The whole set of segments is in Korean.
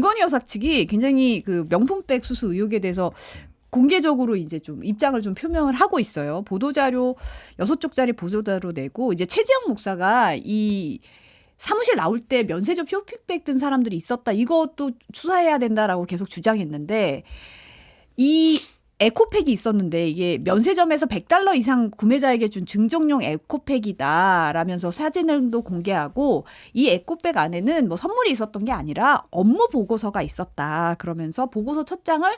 김건희 여사 측이 굉장히 그 명품백 수수 의혹에 대해서 공개적으로 이제 좀 입장을 좀 표명을 하고 있어요. 보도자료 6쪽짜리 보도자료 내고 이제 최재형 목사가 이 사무실 나올 때 면세점 쇼핑백 든 사람들이 있었다. 이것도 수사해야 된다라고 계속 주장했는데 이 에코백이 있었는데 이게 면세점에서 $100 이상 구매자에게 준 증정용 에코백이다라면서 사진을도 공개하고 이 에코백 안에는 뭐 선물이 있었던 게 아니라 업무 보고서가 있었다. 그러면서 보고서 첫 장을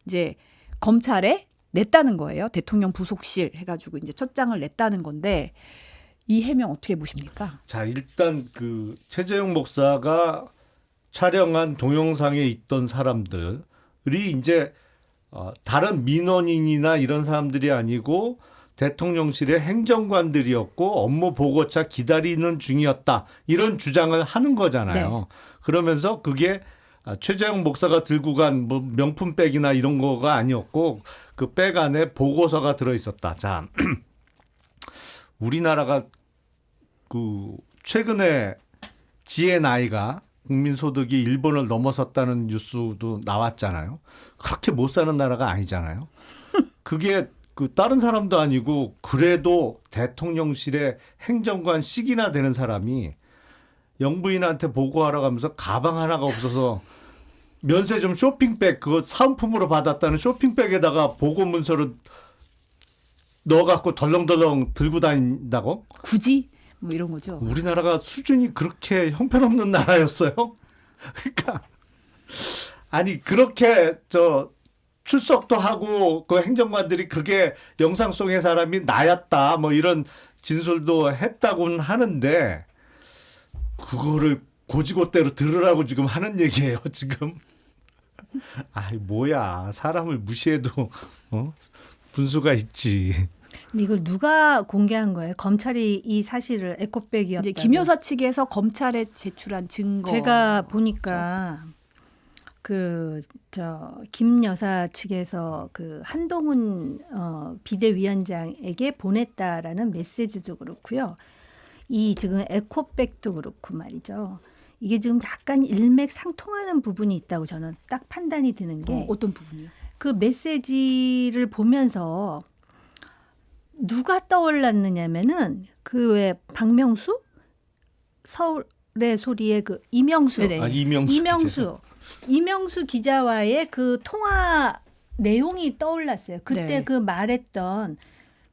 이제 검찰에 냈다는 거예요. 대통령 부속실 해가지고 이제 첫 장을 냈다는 건데 이 해명 어떻게 보십니까? 자, 일단 그 최재형 목사가 촬영한 동영상에 있던 사람들이 이제 다른 민원인이나 이런 사람들이 아니고 대통령실의 행정관들이었고 업무 보고차 기다리는 중이었다. 이런 주장을 하는 거잖아요. 네. 그러면서 그게 최재형 목사가 들고 간 뭐 명품백이나 이런 거가 아니었고 그 백 안에 보고서가 들어있었다. 자, 우리나라가 그 최근에 GNI가 국민소득이 일본을 넘어섰다는 뉴스도 나왔잖아요. 그렇게 못 사는 나라가 아니잖아요. 그게 그 다른 사람도 아니고 그래도 대통령실의 행정관씩이나 되는 사람이 영부인한테 보고하러 가면서 가방 하나가 없어서 면세점 쇼핑백 그거 사은품으로 받았다는 쇼핑백에다가 보고 문서를 넣어갖고 덜렁덜렁 들고 다닌다고? 굳이? 뭐 이런 거죠. 우리나라가 수준이 그렇게 형편없는 나라였어요? 그러니까 아니 그렇게 출석도 하고 그 행정관들이 그게 영상 속의 사람이 나였다 뭐 이런 진술도 했다고는 하는데 그거를 고지고대로 들으라고 지금 하는 얘기예요 지금. 아이 뭐야 사람을 무시해도 분수가 있지. 근데 이걸 누가 공개한 거예요? 검찰이 이 사실을 에코백이었다고. 이제 김 여사 측에서 검찰에 제출한 증거. 제가 보니까 김 여사 측에서 그 한동훈 비대위원장에게 보냈다라는 메시지도 그렇고요. 이 지금 에코백도 그렇고 말이죠. 이게 지금 약간 일맥상통하는 부분이 있다고 저는 딱 판단이 드는 게 어떤 부분이요? 그 메시지를 보면서 누가 떠올랐느냐면은 그 왜 박명수 서울의 소리의 그 이명수 네네. 이명수 기자와의 그 통화 내용이 떠올랐어요. 그때 네. 그 말했던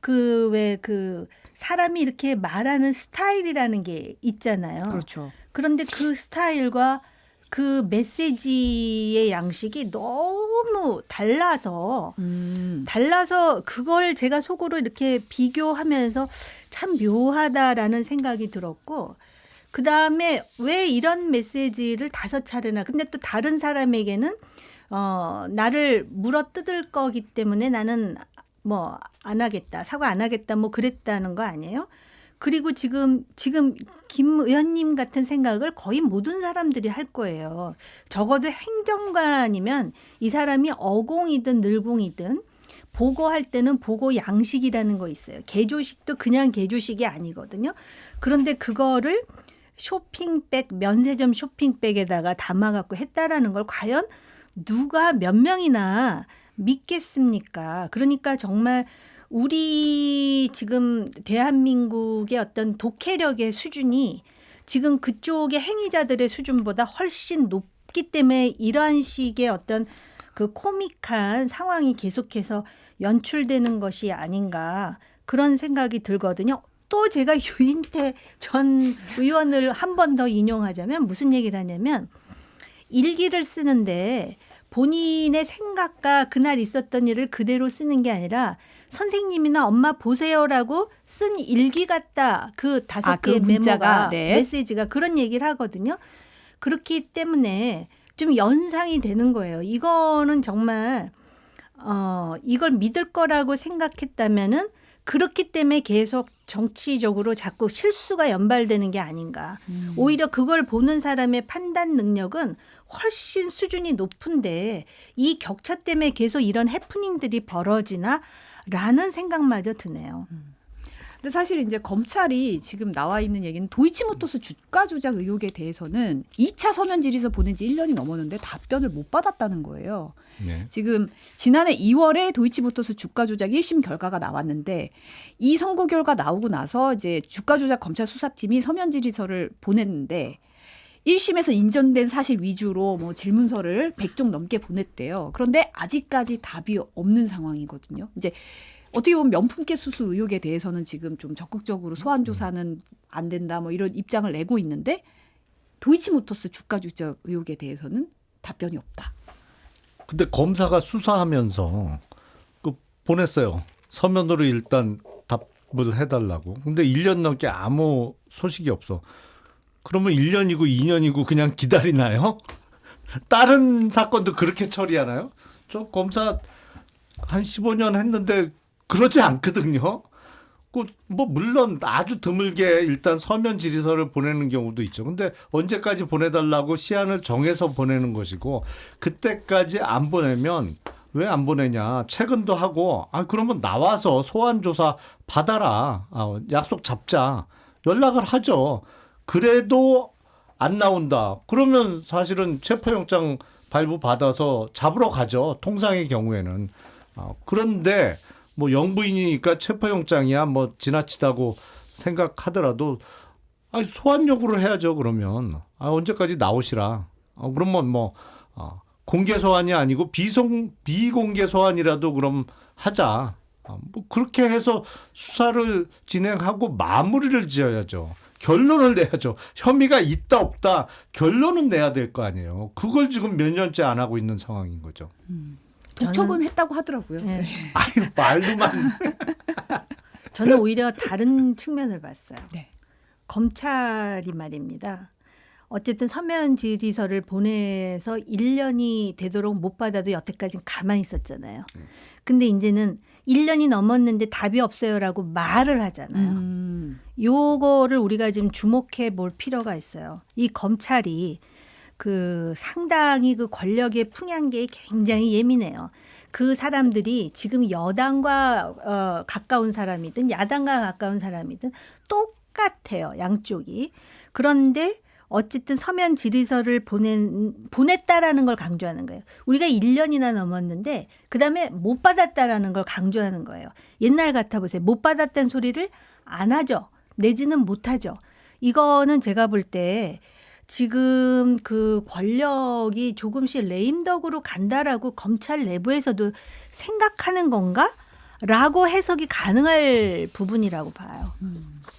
그 왜 그 사람이 이렇게 말하는 스타일이라는 게 있잖아요. 그렇죠. 그런데 그 스타일과 그 메시지의 양식이 너무 달라서 그걸 제가 속으로 이렇게 비교하면서 참 묘하다라는 생각이 들었고 그다음에 왜 이런 메시지를 5차례나 근데 또 다른 사람에게는 나를 물어뜯을 거기 때문에 나는 뭐 안 하겠다 사과 안 하겠다 뭐 그랬다는 거 아니에요? 그리고 지금 김 의원님 같은 생각을 거의 모든 사람들이 할 거예요. 적어도 행정관이면 이 사람이 어공이든 늘공이든 보고할 때는 보고 양식이라는 거 있어요. 개조식도 그냥 개조식이 아니거든요. 그런데 그거를 쇼핑백, 면세점 쇼핑백에다가 담아갖고 했다라는 걸 과연 누가 몇 명이나 믿겠습니까? 그러니까 정말 우리 지금 대한민국의 어떤 독해력의 수준이 지금 그쪽의 행위자들의 수준보다 훨씬 높기 때문에 이러한 식의 어떤 그 코믹한 상황이 계속해서 연출되는 것이 아닌가 그런 생각이 들거든요. 또 제가 유인태 전 의원을 한 번 더 인용하자면 무슨 얘기를 하냐면 일기를 쓰는데 본인의 생각과 그날 있었던 일을 그대로 쓰는 게 아니라 선생님이나 엄마 보세요라고 쓴 일기 같다. 그 5개의 메모가 네. 메시지가 그런 얘기를 하거든요. 그렇기 때문에 좀 연상이 되는 거예요. 이거는 정말 이걸 믿을 거라고 생각했다면은 그렇기 때문에 계속 정치적으로 자꾸 실수가 연발되는 게 아닌가. 오히려 그걸 보는 사람의 판단 능력은 훨씬 수준이 높은데 이 격차 때문에 계속 이런 해프닝들이 벌어지나 라는 생각마저 드네요. 근데 사실 이제 검찰이 지금 나와 있는 얘기는 도이치모터스 주가 조작 의혹에 대해서는 2차 서면 질의서 보낸 지 1년이 넘었는데 답변을 못 받았다는 거예요. 네. 지금 지난해 2월에 도이치모터스 주가 조작 1심 결과가 나왔는데 이 선고 결과 나오고 나서 이제 주가 조작 검찰 수사팀이 서면 질의서를 보냈는데 1심에서 인정된 사실 위주로 뭐 질문서를 100종 넘게 보냈대요. 그런데 아직까지 답이 없는 상황이거든요. 이제 어떻게 보면 명품백 수수 의혹에 대해서는 지금 좀 적극적으로 소환 조사는 안 된다 뭐 이런 입장을 내고 있는데 도이치모터스 주가 조작 의혹에 대해서는 답변이 없다. 근데 검사가 수사하면서 그 보냈어요. 서면으로 일단 답을 해달라고. 근데 1년 넘게 아무 소식이 없어. 그러면 1년이고 2년이고 그냥 기다리나요? 다른 사건도 그렇게 처리하나요? 저 검사 한 15년 했는데 그러지 않거든요. 뭐 물론 아주 드물게 일단 서면 질의서를 보내는 경우도 있죠. 근데 언제까지 보내달라고 시한을 정해서 보내는 것이고 그때까지 안 보내면 왜 안 보내냐. 최근도 하고 그러면 나와서 소환 조사 받아라. 약속 잡자. 연락을 하죠. 그래도 안 나온다. 그러면 사실은 체포영장 발부 받아서 잡으러 가죠. 통상의 경우에는. 그런데 뭐 영부인이니까 체포영장이야 뭐 지나치다고 생각하더라도 소환 요구를 해야죠. 그러면 언제까지 나오시라. 그러면 뭐 공개 소환이 아니고 비공개 소환이라도 그럼 하자. 뭐 그렇게 해서 수사를 진행하고 마무리를 지어야죠. 결론을 내야죠. 혐의가 있다 없다 결론은 내야 될 거 아니에요. 그걸 지금 몇 년째 안 하고 있는 상황인 거죠. 도촉은 했다고 하더라고요. 네. 아유 말로만. 저는 오히려 다른 측면을 봤어요. 네. 검찰이 말입니다. 어쨌든 서면 질의서를 보내서 1년이 되도록 못 받아도 여태까지는 가만히 있었잖아요. 근데 이제는 1년이 넘었는데 답이 없어요라고 말을 하잖아요. 요거를 우리가 지금 주목해 볼 필요가 있어요. 이 검찰이 상당히 그 권력의 풍향계에 굉장히 예민해요. 그 사람들이 지금 여당과 가까운 사람이든 야당과 가까운 사람이든 똑같아요. 양쪽이. 그런데 어쨌든 서면 질의서를 보냈다라는 걸 강조하는 거예요. 우리가 1년이나 넘었는데 그다음에 못 받았다라는 걸 강조하는 거예요. 옛날 같아 보세요. 못 받았다는 소리를 안 하죠. 내지는 못 하죠. 이거는 제가 볼 때 지금 그 권력이 조금씩 레임덕으로 간다라고 검찰 내부에서도 생각하는 건가? 라고 해석이 가능할 부분이라고 봐요.